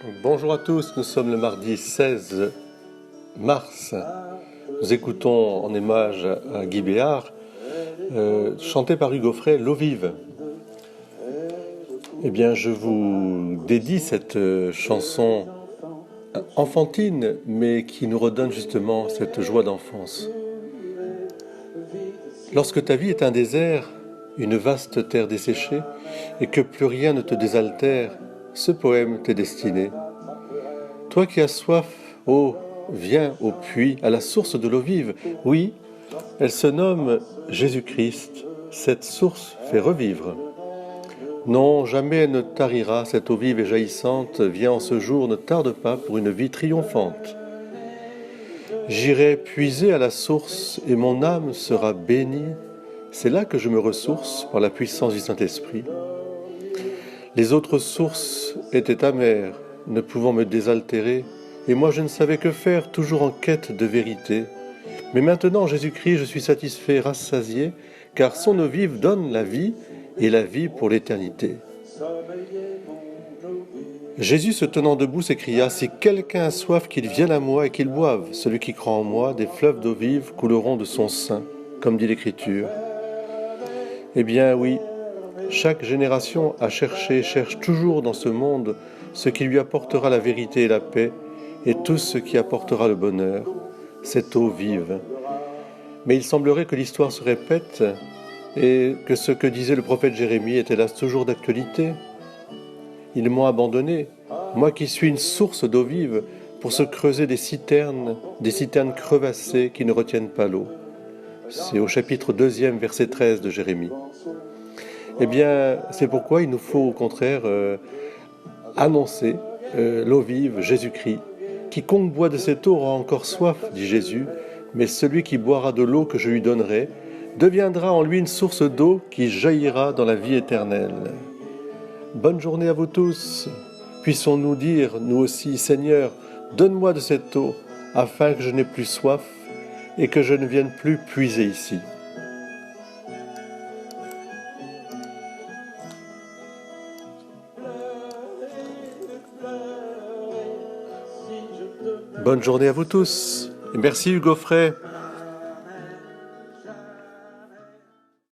Bonjour à tous, nous sommes le mardi 16 mars. Nous écoutons en hommage à Guy Béard, chanté par Hugo Frey, L'eau vive. Eh bien, je vous dédie cette chanson enfantine, mais qui nous redonne justement cette joie d'enfance. Lorsque ta vie est un désert, une vaste terre desséchée, et que plus rien ne te désaltère, ce poème t'est destiné. Toi qui as soif, oh, viens au puits, à la source de l'eau vive. Oui, elle se nomme Jésus-Christ, cette source fait revivre. Non, jamais elle ne tarira, cette eau vive et jaillissante, viens en ce jour, ne tarde pas pour une vie triomphante. J'irai puiser à la source et mon âme sera bénie. C'est là que je me ressource par la puissance du Saint-Esprit. Les autres sources étaient amères, ne pouvant me désaltérer, et moi je ne savais que faire, toujours en quête de vérité. Mais maintenant, Jésus-Christ, je suis satisfait, rassasié, car son eau vive donne la vie, et la vie pour l'éternité. Jésus, se tenant debout, s'écria, « Si quelqu'un a soif, qu'il vienne à moi et qu'il boive. Celui qui croit en moi, des fleuves d'eau vive couleront de son sein, comme dit l'Écriture. » Eh bien oui, chaque génération a cherché, cherche toujours dans ce monde ce qui lui apportera la vérité et la paix, et tout ce qui apportera le bonheur, cette eau vive. Mais il semblerait que l'histoire se répète, et que ce que disait le prophète Jérémie est hélas toujours d'actualité. Ils m'ont abandonné, moi qui suis une source d'eau vive, pour se creuser des citernes crevassées qui ne retiennent pas l'eau. C'est au chapitre 2, verset 13 de Jérémie. Eh bien, c'est pourquoi il nous faut au contraire annoncer l'eau vive, Jésus-Christ. Quiconque boit de cette eau aura encore soif, dit Jésus, mais celui qui boira de l'eau que je lui donnerai deviendra en lui une source d'eau qui jaillira dans la vie éternelle. Bonne journée à vous tous. Puissons-nous dire, nous aussi, Seigneur, donne-moi de cette eau, afin que je n'ai plus soif et que je ne vienne plus puiser ici. Bonne journée à vous tous. Et merci Hugo Frey.